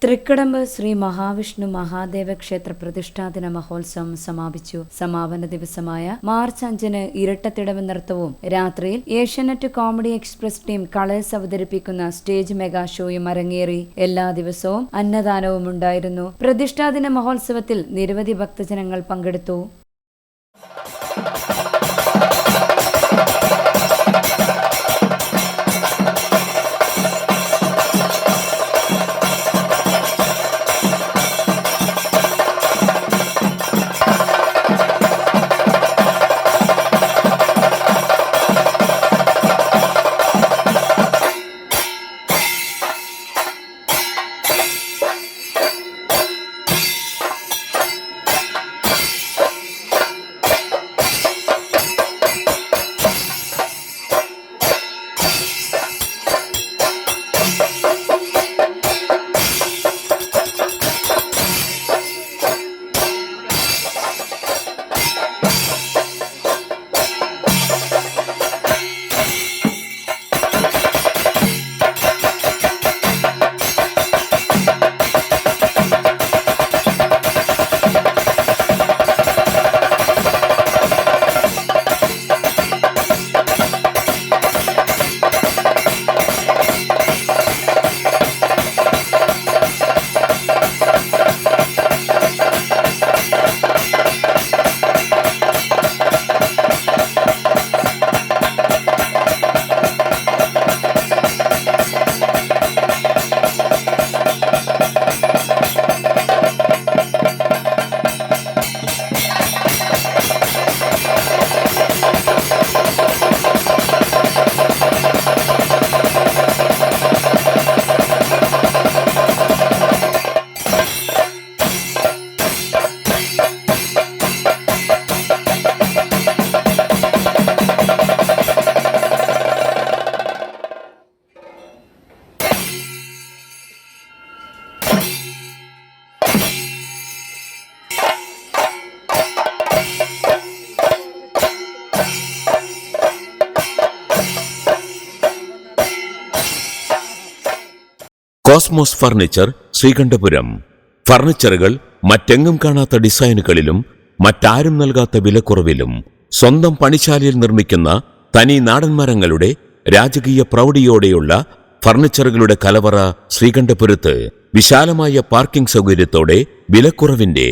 തൃക്കടമ്പ് ശ്രീ മഹാവിഷ്ണു മഹാദേവ ക്ഷേത്ര പ്രതിഷ്ഠാദിന മഹോത്സവം സമാപിച്ചു. സമാപന ദിവസമായ മാർച്ച് 5-ന് ഇരട്ടത്തിടവ് നൃത്തവും രാത്രിയിൽ Asianet comedy express team colours അവതരിപ്പിക്കുന്ന സ്റ്റേജ് മെഗാ ഷോയും അരങ്ങേറി. എല്ലാ ദിവസവും അന്നദാനവും ഉണ്ടായിരുന്നു. പ്രതിഷ്ഠാദിന മഹോത്സവത്തിൽ നിരവധി ഭക്തജനങ്ങൾ പങ്കെടുത്തു. Cosmos furniture, Sreekandapuram. ഫർണിച്ചറുകൾ മറ്റെങ്ങും കാണാത്ത ഡിസൈനുകളിലും മറ്റാരും നൽകാത്ത വിലക്കുറവിലും സ്വന്തം പണിശാലയിൽ നിർമ്മിക്കുന്ന തനി നാടൻ മരങ്ങളുടെ രാജകീയ പ്രൗഢിയോടെയുള്ള ഫർണിച്ചറുകളുടെ കലവറ ശ്രീകണ്ഠപുരത്ത്. വിശാലമായ പാർക്കിംഗ് സൗകര്യത്തോടെ വിലക്കുറവിന്റെ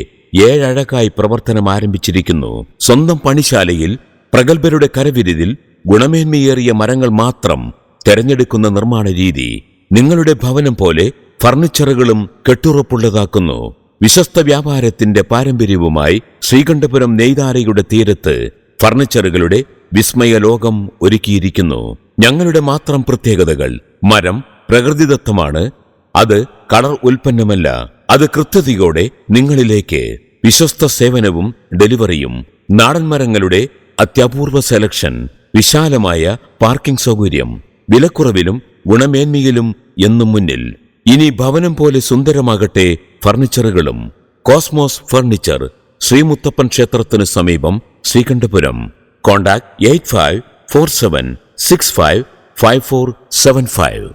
7 അഴകായി പ്രവർത്തനം ആരംഭിച്ചിരിക്കുന്നു. സ്വന്തം പണിശാലയിൽ പ്രഗത്ഭരുടെ കരവിരുതിൽ ഗുണമേന്മയേറിയ മരങ്ങൾ മാത്രം തെരഞ്ഞെടുക്കുന്ന നിർമ്മാണ രീതി നിങ്ങളുടെ ഭവനം പോലെ ഫർണിച്ചറുകളും കെട്ടുറപ്പുള്ളതാക്കുന്നു. വിശ്വസ്ത വ്യാപാരത്തിന്റെ പാരമ്പര്യവുമായി ശ്രീകണ്ഠപുരം നെയ്താരയുടെ തീരത്ത് ഫർണിച്ചറുകളുടെ വിസ്മയ ലോകം ഒരുക്കിയിരിക്കുന്നു. ഞങ്ങളുടെ മാത്രം പ്രത്യേകതകൾ: മരം പ്രകൃതിദത്തമാണ്, അത് കളർ ഉൽപ്പന്നമല്ല, അത് കൃത്യതയോടെ നിങ്ങളിലേക്ക്. വിശ്വസ്ത സേവനവും ഡെലിവറിയും. നാടൻ മരങ്ങളുടെ അത്യപൂർവ സെലക്ഷൻ, വിശാലമായ പാർക്കിംഗ് സൗകര്യം, വിലക്കുറവിലും ഗുണമേന്മയിലും എന്നും മുന്നിൽ. ഇനി ഭവനം പോലെ സുന്ദരമാകട്ടെ ഫർണിച്ചറുകളും. കോസ്മോസ് ഫർണിച്ചർ, ശ്രീമുത്തപ്പൻ ക്ഷേത്രത്തിന് സമീപം, ശ്രീകണ്ഠപുരം. കോൺടാക്ട് 8547655475.